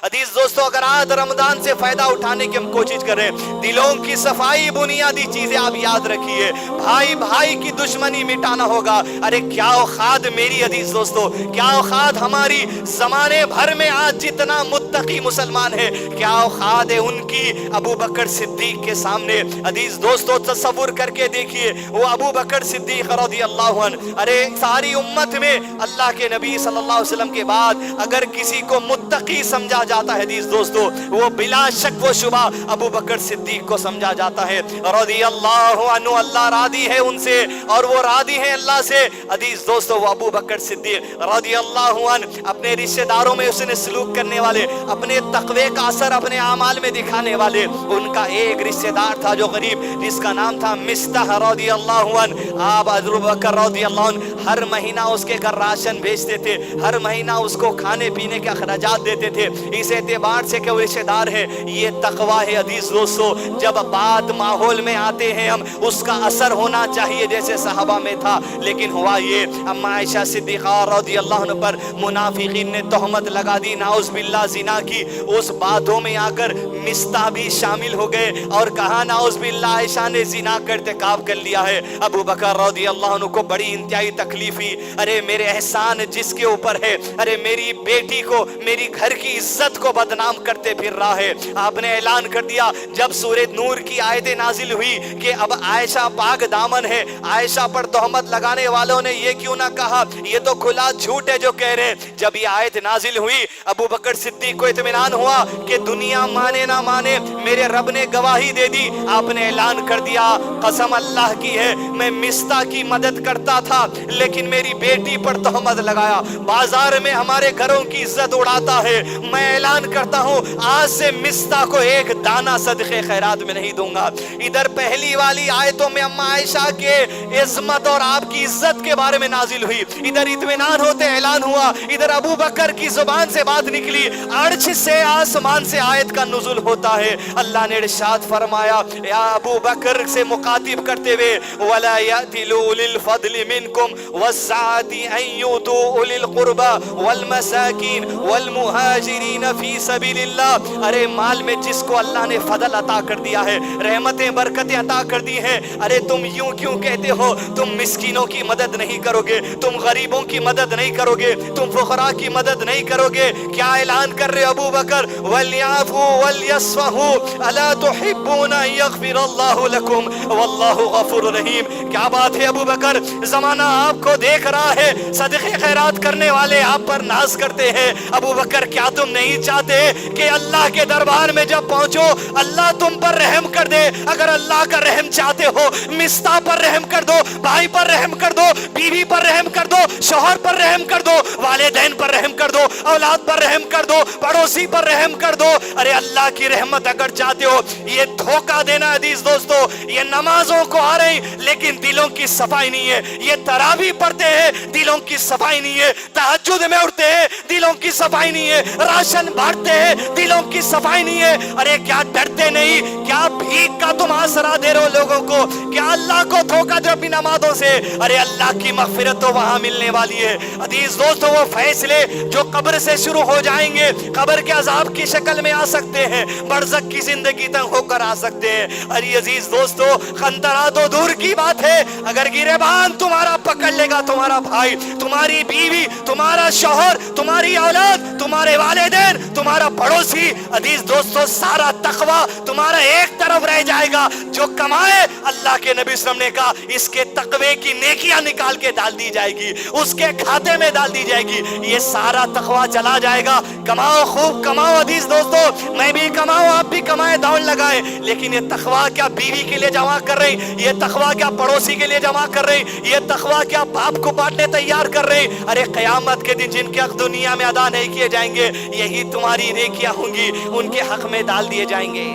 عزیز دوستو، اگر آج رمضان سے فائدہ اٹھانے کی ہم کوشش کریں، دلوں کی صفائی بنیادی چیزیں آپ یاد رکھیے، بھائی بھائی کی دشمنی مٹانا ہوگا۔ ارے کیا اوقات میری عزیز دوستو، کیا اوقات ہماری زمانے بھر میں آج جتنا متقی مسلمان ہے، کیا اوقات ہے ان کی ابو بکر صدیق کے سامنے۔ عزیز دوستو تصور کر کے دیکھیے، وہ ابو بکر صدیق رضی اللہ عنہ، ارے ساری امت میں اللہ کے نبی صلی اللہ علیہ وسلم کے بعد اگر کسی کو متقی سمجھا جاتا ہے عزیز دوستو، وہ بلا شک و شبہ ابو بکر صدیق کو سمجھا جاتا ہے رضی اللہ عنہ۔ اللہ راضی ہے ان سے اور وہ راضی ہے اللہ سے۔ عزیز دوستو وہ ابو بکر صدیق رضی اللہ عنہ اپنے رشتہ داروں میں اس نے سلوک کرنے والے، اپنے تقوی کا اثر اپنے اعمال میں دکھانے والے، ان کا ایک رشتہ دار تھا جو غریب، جس کا نام تھا مصطح رضی اللہ عنہ۔ آپ ابو بکر رضی اللہ عنہ ہر مہینہ اس کے گھر راشن بھیجتے تھے، ہر مہینہ اس کو کھانے پینے کے اخراجات دیتے تھے، اس اعتبار سے کہ وہ رشتہ دار ہے۔ یہ تقوی ہے عزیز دوستو، جب بات ماحول میں آتے ہیں ہم، اس کا اثر ہونا چاہیے جیسے صحابہ میں تھا، لیکن ہوا یہ اما عائشہ صدیقہ رضی اللہ عنہ پر منافقین نے تہمت لگا دی، نعوذ باللہ زنا کی۔ اس باتوں میں آ کر مصطح بھی شامل ہو گئے اور کہا نعوذ باللہ عائشہ نے زنا کا ارتکاب کر لیا ہے۔ ابو بکر رضی اللہ عنہ کو بڑی انتہائی تکلیف ہوئی، ارے میرے احسان جس کے اوپر ہے، ارے میری بیٹی کو، میری گھر کی عزت کو بدنام کرتے پھر رہا ہے۔ آپ نے اعلان کر دیا جب سورہ نور کی آیتیں نازل ہوئی کہ اب عائشہ پاک دامن ہے، عائشہ پر تہمت لگانے والوں نے یہ کیوں نہ کہا یہ تو کھلا جھوٹ ہے جو کہہ رہے ہیں۔ جب یہ آیت نازل ہوئی ابو بکر صدیق کو اطمینان ہوا کہ دنیا مانے نہ مانے میرے رب نے گواہی دے دی۔ آپ نے اعلان کر دیا قسم اللہ کی ہے میں مصطح کی مدد کرتا تھا لیکن میری بیٹی پر تہمت لگایا، بازار میں ہمارے گھروں کی عزت اڑاتا ہے، میں اعلان کرتا ہوں آج سے مصطح کو ایک دانہ صدقے خیرات میں نہیں دوں گا۔ ادھر پہلی والی آیتوں میں اما عائشہ کے عظمت اور آپ کی عزت کے بارے میں نازل ہوئی، ادھر اطمینان ہوتے اعلان ہوا، ادھر ابو بکر کی زبان سے بات نکلی، عرش سے آسمان سے آیت کا نزول ہوتا ہے۔ اللہ نے ارشاد فرمایا یا ابو بکر سے مخاطب کرتے ہوئے وَلَا يَأْتِلُوا أُولِي الْفَضْلِ مِنْكُمْ وَالسَّعَةِ أَنْ يُؤْتُوا أُولِي الْقُرْبَى وَالْمَسَاكِينَ وَالْمُهَاجِرِينَ فِي سَبِيلِ اللَّهِ۔ ارے مال میں جس کو اللہ نے فضل عطا کر دیا ہے، رحمتیں برکتیں عطا کر دی ہیں، ارے تم یوں کیوں کہتے ہو تم مسکینوں کی مدد نہیں کرو گے، تم غریبوں کی مدد نہیں کرو گے، تم فقراء کی مدد نہیں کرو گے؟ کیا اعلان کر رہے ابو بکر وَلْيَعْفُوا وَلْيَصْفَحُوا أَلَا تُحِبُّونَ أَن يَغْفِرَ اللَّهُ لَكُمْ وَاللَّهُ غَفُورٌ رَحِيمٌ۔ کیا بات ہے ابو بکر، زمانہ آپ کو دیکھ رہا ہے، صدقے خیرات کرنے والے آپ پر ناز کرتے ہیں۔ ابو بکر کیا تم نہیں چاہتے کہ اللہ کے دربار میں جب پہنچو اللہ تم پر رحم کر دے؟ اگر اللہ کا رحم چاہتے ہو مصطح پر رحم کر دو، بھائی پر رحم کر دو، بیوی پر رحم کر دو، شوہر پر رحم کر دو، والدین پر رحم کر دو، اولاد پر رحم کر دو، پڑوسی پر رحم کر دو۔ ارے اللہ کی رحمت اگر چاہتے ہو، یہ دھوکہ دینا عزیز دوستو، یہ نمازوں کو آ رہی لیکن دلوں کی صفائی نہیں ہے، یہ تراویح پڑھتے ہیں دلوں کی صفائی نہیں ہے، تہجد میں اٹھتے ہیں دلوں کی صفائی نہیں ہے، راشن بانٹتے ہیں دلوں کی صفائی نہیں ہے۔ ارے کیا ڈرتے نہیں؟ کیا بھیک کا تم آسرا دے رہے ہو لوگوں کو؟ کیا اللہ کو دھوکہ دے اپنی نمازوں سے؟ ارے اللہ کی مغفرت تو وہاں ملنے والی ہے عزیز دوستو۔ وہ فیصلے جو قبر سے شروع ہو جائیں گے، قبر کے عذاب کی شکل میں آ سکتے ہیں، برزخ کی زندگی تک ہو کر آ سکتے ہیں۔ ارے عزیز دوستو خنترا تو دور کی بات ہے، اگر گریبان تمہارا پکڑ لے گا تمہارا بھائی، تمہاری بیوی، تمہارا شوہر، تمہاری اولاد، تمہارے والدین، تمہارا پڑوسی، عزیز دوستو سارا تقوی تمہارا ایک طرف رہ جائے گا۔ جو کمائے اللہ کے نبی صلی اللہ علیہ وسلم نے کہا اس کے تقوی کی نیکیاں نکال کے ڈال دی جائے گی، اس کے کھاتے میں ڈال دی جائے گی، یہ سارا تقوی چلا جائے گا۔ کماؤ، خوب کماؤ عزیز دوستو، میں بھی کماؤں آپ بھی کمائیں، دوڑ لگائیں، لیکن یہ تقوی کیا بیوی کے لیے جمع کر رہی، یہ تقوی کیا پڑوسی کے لیے جمع کر رہی، یہ تقوی کیا باپ کو بانٹنے تیار کر رہی؟ ارے قیامت کے دن جن کے حق دنیا میں ادا نہیں کیے جائیں گے یہی تمہاری نیکیاں ہوں گی، ان کے حق میں ڈال دیے جائیں گے۔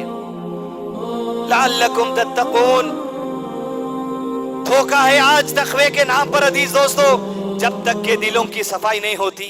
لعلکم تتقون۔ دھوکہ ہے آج تقوی کے نام پر عزیز دوستو، جب تک کہ دلوں کی صفائی نہیں ہوتی۔